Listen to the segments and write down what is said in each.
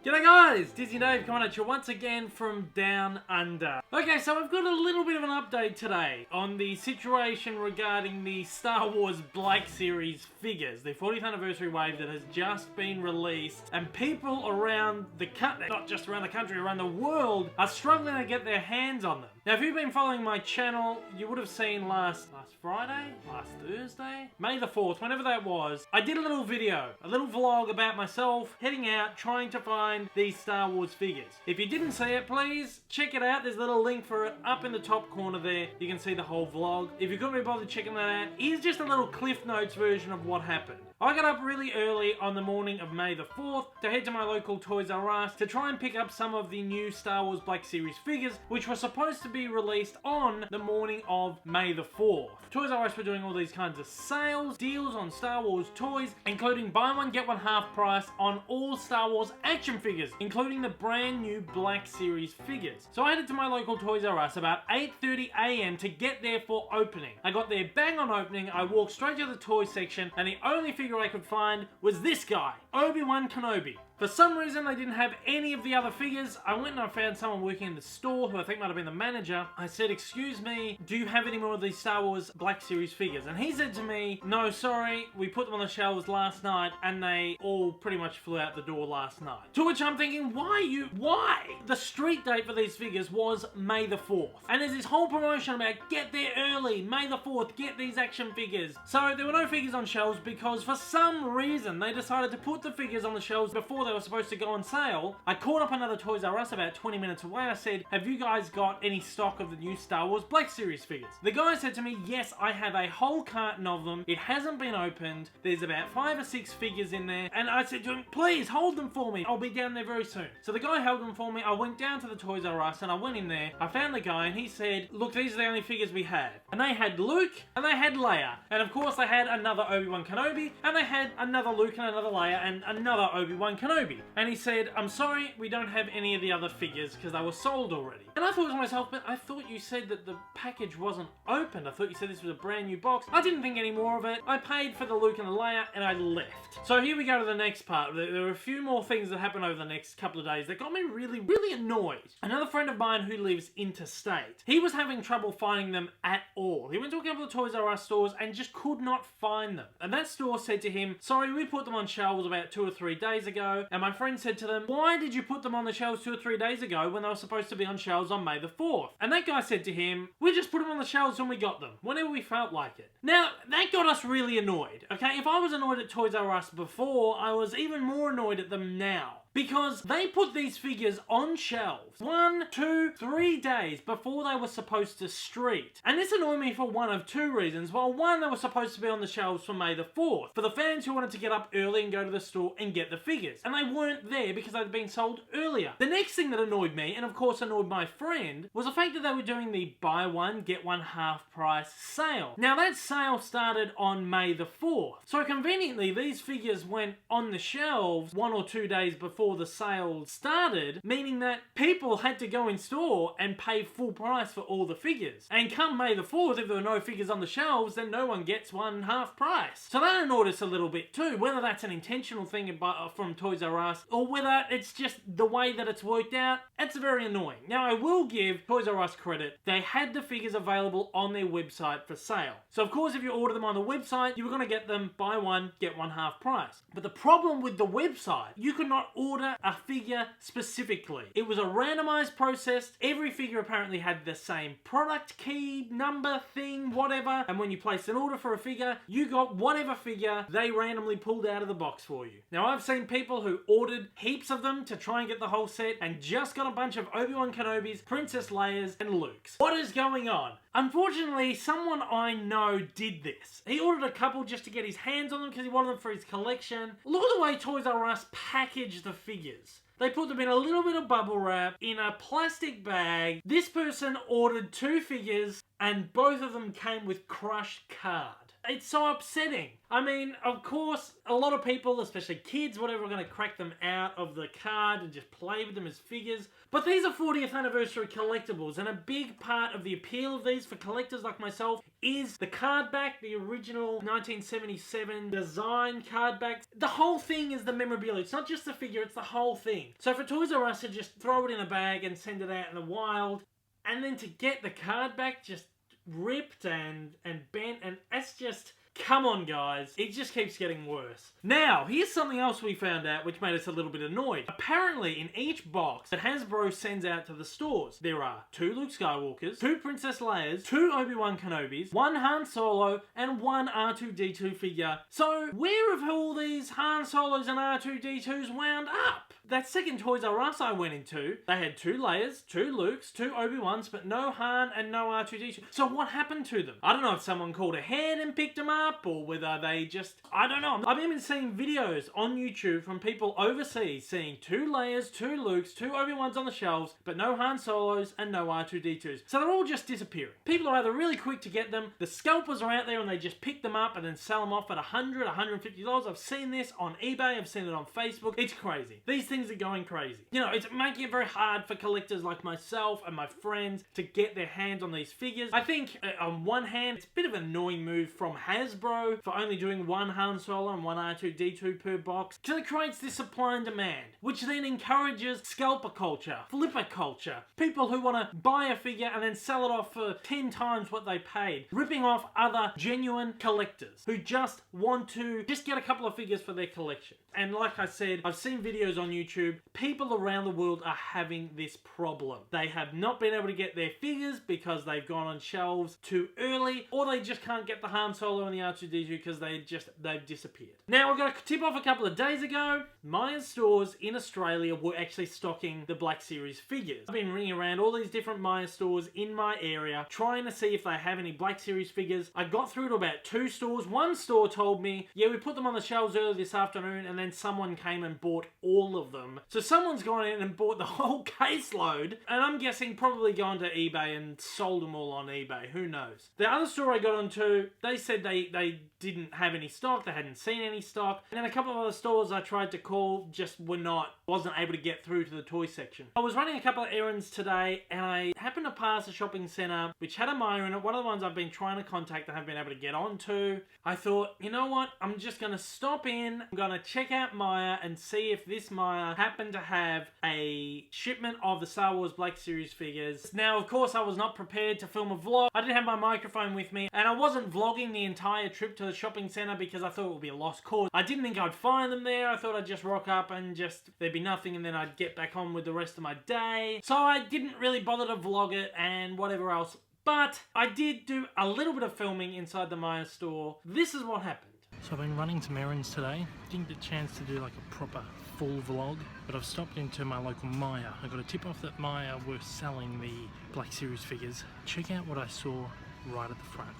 G'day guys, Disney Dave coming at you once again from down under. Okay, so I've got a little bit of an update today on the situation regarding the Star Wars Black Series figures, the 40th anniversary wave that has just been released, and people around the country, not just around the country, around the world, are struggling to get their hands on them. Now, if you've been following my channel, you would have seen last Friday, last Thursday, May the 4th, whenever that was, I did a little video, a little vlog about myself heading out trying to find these Star Wars figures. If you didn't see it, please check it out. There's a little link for it up in the top corner there. You can see the whole vlog. If you couldn't be bothered checking that out, here's just a little Cliff Notes version of what happened. I got up really early on the morning of May the 4th to head to my local Toys R Us to try and pick up some of the new Star Wars Black Series figures, which were supposed to be released on the morning of May the 4th. Toys R Us were doing all these kinds of sales, deals on Star Wars toys, including buy one get one half price on all Star Wars action figures, including the brand new Black Series figures. So I headed to my local Toys R Us about 8:30 AM to get there for opening. I got there bang on opening, I walked straight to the toy section, and the only figure I could find was this guy, Obi-Wan Kenobi. For some reason, they didn't have any of the other figures. I went and I found someone working in the store who I think might have been the manager. I said, "Excuse me, do you have any more of these Star Wars Black Series figures?" And he said to me, "No, sorry, we put them on the shelves last night and they all pretty much flew out the door last night." To which I'm thinking, why? The street date for these figures was May the 4th. And there's this whole promotion about get there early, May the 4th, get these action figures. So there were no figures on shelves because for some reason they decided to put the figures on the shelves before they were supposed to go on sale. I called up another Toys R Us about 20 minutes away. I said, "Have you guys got any stock of the new Star Wars Black Series figures?" The guy said to me, "Yes, I have a whole carton of them. It hasn't been opened. There's about 5 or 6 figures in there." And I said to him, "Please hold them for me. I'll be down there very soon." So the guy held them for me. I went down to the Toys R Us and I went in there. I found the guy and he said, "Look, these are the only figures we have." And they had Luke and they had Leia. And of course they had another Obi-Wan Kenobi and they had another Luke and another Leia and another Obi-Wan Kenobi. And he said, "I'm sorry, we don't have any of the other figures because they were sold already." And I thought to myself, "But I thought you said that the package wasn't opened. I thought you said this was a brand new box." I didn't think any more of it. I paid for the Luke and the Leia and I left. So here we go to the next part. There were a few more things that happened over the next couple of days that got me really annoyed. Another friend of mine who lives interstate, he was having trouble finding them at all. He went to a couple of Toys R Us stores and just could not find them. And that store said to him, "Sorry, we put them on shelves about 2 or 3 days ago." And my friend said to them, "Why did you put them on the shelves 2 or 3 days ago when they were supposed to be on shelves on May the 4th? And that guy said to him, "We just put them on the shelves when we got them, whenever we felt like it." Now, that got us really annoyed, okay? If I was annoyed at Toys R Us before, I was even more annoyed at them now. Because they put these figures on shelves 1, 2, 3 days before they were supposed to street. And this annoyed me for one of 2 reasons. Well, one, they were supposed to be on the shelves for May the 4th, for the fans who wanted to get up early and go to the store and get the figures. And they weren't there because they'd been sold earlier. The next thing that annoyed me, and of course annoyed my friend, was the fact that they were doing the buy one, get one half price sale. Now that sale started on May the 4th. So conveniently, these figures went on the shelves 1 or 2 days before the sale started, meaning that people had to go in store and pay full price for all the figures. And come May the 4th, if there were no figures on the shelves, then no one gets one half price. So that annoyed us a little bit too, whether that's an intentional thing from Toys R Us or whether it's just the way that it's worked out. It's very annoying. Now I will give Toys R Us credit. They had the figures available on their website for sale. So of course if you order them on the website, you were going to get them buy one, get one half price. But the problem with the website, you could not order a figure specifically. It was a randomized process. Every figure apparently had the same product key, number, thing, whatever. And when you placed an order for a figure, you got whatever figure they randomly pulled out of the box for you. Now I've seen people who ordered heaps of them to try and get the whole set and just got a bunch of Obi-Wan Kenobis, Princess Leia's, and Luke's. What is going on? Unfortunately, someone I know did this. He ordered a couple just to get his hands on them because he wanted them for his collection. Look at the way Toys R Us packaged the figures. They put them in a little bit of bubble wrap, in a plastic bag. This person ordered 2 figures and both of them came with crushed card. It's so upsetting. I mean, of course, a lot of people, especially kids, whatever, are going to crack them out of the card and just play with them as figures. But these are 40th anniversary collectibles, and a big part of the appeal of these for collectors like myself is the card back, the original 1977 design card back. The whole thing is the memorabilia. It's not just the figure, it's the whole thing. So for Toys R Us to just throw it in a bag and send it out in the wild, and then to get the card back just ripped and bent, and that's just... Come on, guys. It just keeps getting worse. Now, here's something else we found out which made us a little bit annoyed. Apparently, in each box that Hasbro sends out to the stores, there are 2 Luke Skywalkers, 2 Princess Leias, 2 Obi-Wan Kenobis, 1 Han Solo, and 1 R2-D2 figure. So, where have all these Han Solos and R2-D2s wound up? That second Toys R Us I went into, they had 2 Leias, 2 Lukes, 2 Obi-Wans, but no Han and no R2-D2. So what happened to them? I don't know if someone called ahead and picked them up, or whether they just... I don't know. I've even seen videos on YouTube from people overseas seeing 2 Leias, 2 Lukes, 2 Obi-Wans on the shelves, but no Han Solos and no R2-D2s. So they're all just disappearing. People are either really quick to get them, the scalpers are out there and they just pick them up and then sell them off at $100, $150. I've seen this on eBay, I've seen it on Facebook. It's crazy. These things are going crazy. You know, it's making it very hard for collectors like myself and my friends to get their hands on these figures. I think, on one hand, it's a bit of an annoying move from Hasbro for only doing 1 Han Solo and 1 R2-D2 per box, because it creates this supply and demand, which then encourages scalper culture, flipper culture, people who want to buy a figure and then sell it off for 10 times what they paid, ripping off other genuine collectors who just want to just get a couple of figures for their collection. And like I said, I've seen videos on YouTube. People around the world are having this problem. They have not been able to get their figures because they've gone on shelves too early, or they just can't get the Han Solo and the R2-D2 because they've disappeared. Now, I got a tip off a couple of days ago. Maya stores in Australia were actually stocking the Black Series figures. I've been ringing around all these different Maya stores in my area, trying to see if they have any Black Series figures. I got through to about 2 stores. One store told me, yeah, we put them on the shelves earlier this afternoon, and then someone came and bought all of them. So someone's gone in and bought the whole caseload, and I'm guessing probably gone to eBay and sold them all on eBay. Who knows? The other store I got onto, they said they didn't have any stock, they hadn't seen any stock, and then a couple of other stores I tried to call just wasn't able to get through to the toy section. I was running a couple of errands today, and I happened to pass a shopping centre which had a Maya in it, one of the ones I've been trying to contact and haven't been able to get onto. I thought, you know what, I'm just going to stop in, I'm going to check out Maya and see if this Maya happened to have a shipment of the Star Wars Black Series figures. Now, of course, I was not prepared to film a vlog. I didn't have my microphone with me, and I wasn't vlogging the entire trip to the shopping centre because I thought it would be a lost cause. I didn't think I'd find them there. I thought I'd just rock up and there'd be nothing, and then I'd get back on with the rest of my day. So I didn't really bother to vlog it and whatever else. But I did do a little bit of filming inside the Maya store. This is what happened. So I've been running some errands today. Didn't get a chance to do like a proper full vlog, but I've stopped into my local Maya. I got a tip off that Maya were selling the Black Series figures. Check out what I saw right at the front.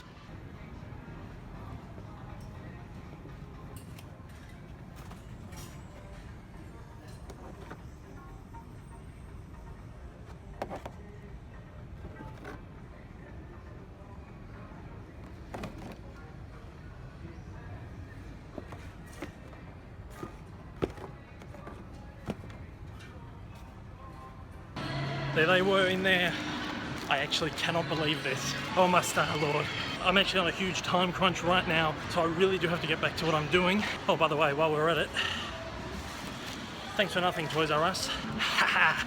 There they were in there. I actually cannot believe this. Oh my Star-Lord. I'm actually on a huge time crunch right now, so I really do have to get back to what I'm doing. Oh, by the way, while we're at it, thanks for nothing, Toys R Us.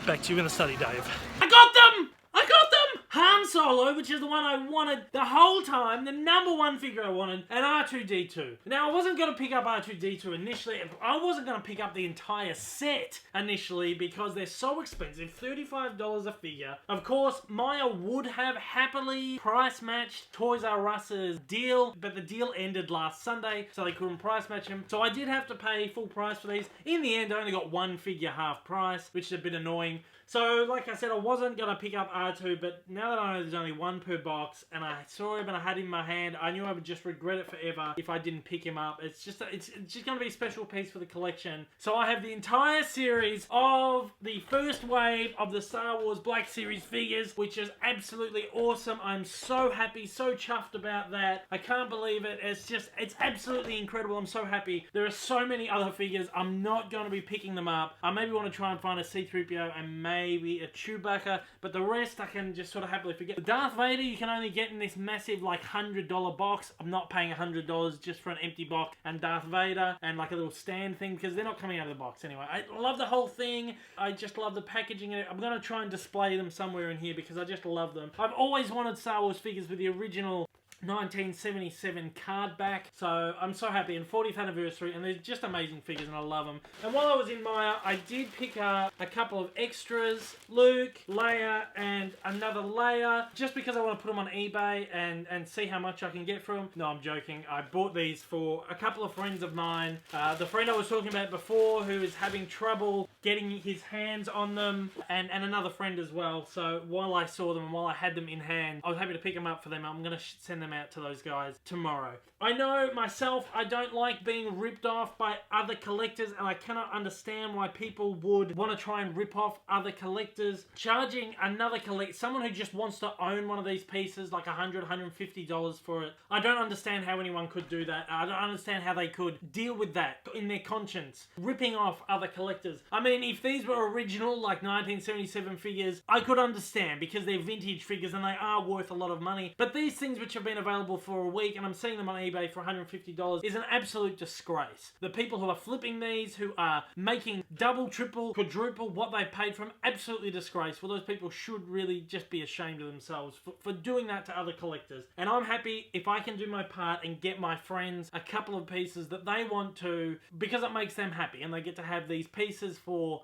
Back to you in the study, Dave. I got them! I got them! Han Solo, which is the one I wanted the whole time, the #1 figure I wanted, and R2-D2. Now, I wasn't going to pick up R2-D2 initially. I wasn't going to pick up the entire set initially because they're so expensive, $35 a figure. Of course, Maya would have happily price matched Toys R Us's deal, but the deal ended last Sunday, so they couldn't price match them. So I did have to pay full price for these. In the end, I only got 1 figure half price, which is a bit annoying. So, like I said, I wasn't going to pick up R2, but now that I know there's only one per box, and I saw him and I had him in my hand, I knew I would just regret it forever if I didn't pick him up. It's just going to be a special piece for the collection. So I have the entire series of the first wave of the Star Wars Black Series figures, which is absolutely awesome. I'm so happy, so chuffed about that. I can't believe it. It's absolutely incredible. I'm so happy. There are so many other figures. I'm not going to be picking them up. I maybe want to try and find a C-3PO and maybe a Chewbacca, but the rest I can just sort of happily forget. The Darth Vader you can only get in this massive like $100 box. I'm not paying $100 just for an empty box and Darth Vader and like a little stand thing because they're not coming out of the box anyway. I love the whole thing. I just love the packaging in it. I'm going to try and display them somewhere in here because I just love them. I've always wanted Star Wars figures with the original 1977 card back, so I'm so happy, and 40th anniversary, and they're just amazing figures and I love them. And while I was in Maya, I did pick up a couple of extras, Luke, Leia, and another Leia, just because I want to put them on eBay and see how much I can get for them. No, I'm joking. I bought these for a couple of friends of mine. The friend I was talking about before who is having trouble getting his hands on them, and another friend as well. So while I saw them and while I had them in hand, I was happy to pick them up for them. I'm going to send them out to those guys tomorrow. I know myself, I don't like being ripped off by other collectors, and I cannot understand why people would want to try and rip off other collectors. Charging another someone who just wants to own one of these pieces, like $100, $150 for it. I don't understand how anyone could do that. I don't understand how they could deal with that in their conscience, ripping off other collectors. I mean, if these were original, like 1977 figures, I could understand because they're vintage figures and they are worth a lot of money. But these things which have been available for a week and I'm seeing them on eBay for $150 is an absolute disgrace. The people who are flipping these, who are making double, triple, quadruple what they paid for them, absolutely disgraceful. Those people should really just be ashamed of themselves for doing that to other collectors. And I'm happy if I can do my part and get my friends a couple of pieces that they want to, because it makes them happy and they get to have these pieces for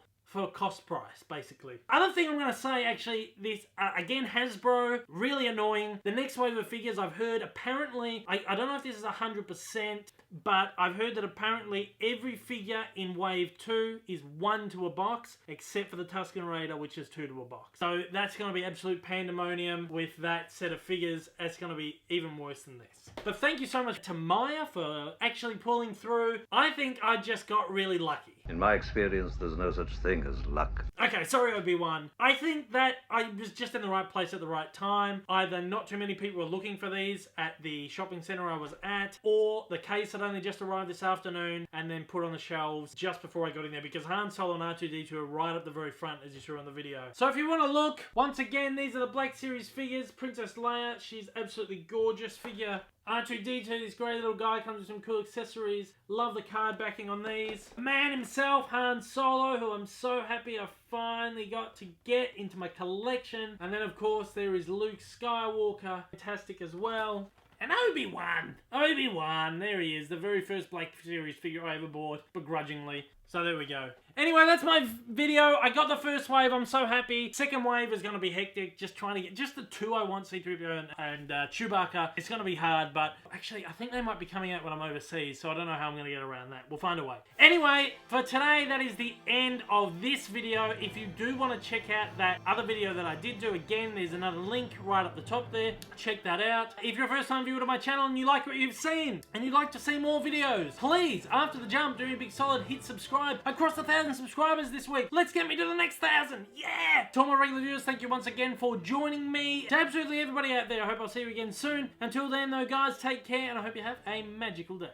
cost price, basically. Other thing I'm going to say, actually, this, again, Hasbro, really annoying. The next wave of figures I've heard, apparently, I don't know if this is 100%, but I've heard that apparently every figure in wave 2 is 1 to a box, except for the Tusken Raider, which is 2 to a box. So that's going to be absolute pandemonium with that set of figures. It's going to be even worse than this. But thank you so much to Maya for actually pulling through. I think I just got really lucky. In my experience, there's no such thing as luck. Okay, sorry Obi-Wan. I think that I was just in the right place at the right time. Either not too many people were looking for these at the shopping centre I was at, or the case had only just arrived this afternoon and then put on the shelves just before I got in there, because Han Solo and R2-D2 are right up the very front, as you saw on the video. So if you want to look, once again, these are the Black Series figures. Princess Leia, she's absolutely gorgeous figure. R2-D2, this great little guy, comes with some cool accessories. Love the card backing on these. The man himself, Han Solo, who I'm so happy I finally got to get into my collection. And then, of course, there is Luke Skywalker, fantastic as well. And Obi-Wan! Obi-Wan, there he is, the very first Black Series figure I ever bought, begrudgingly. So there we go. Anyway, that's my video. I got the first wave. I'm so happy. Second wave is going to be hectic. Just trying to get just the two I want, C-3PO and Chewbacca. It's going to be hard, but actually, I think they might be coming out when I'm overseas, so I don't know how I'm going to get around that. We'll find a way. Anyway, for today, that is the end of this video. If you do want to check out that other video that I did do, again, there's another link right up the top there. Check that out. If you're a first-time viewer to my channel and you like what you've seen, and you'd like to see more videos, please, after the jump, do me a big solid, hit subscribe. I crossed 1,000 subscribers this week. Let's get me to the next 1,000. Yeah! To all my regular viewers, thank you once again for joining me. To absolutely everybody out there, I hope I'll see you again soon. Until then, though, guys, take care, and I hope you have a magical day.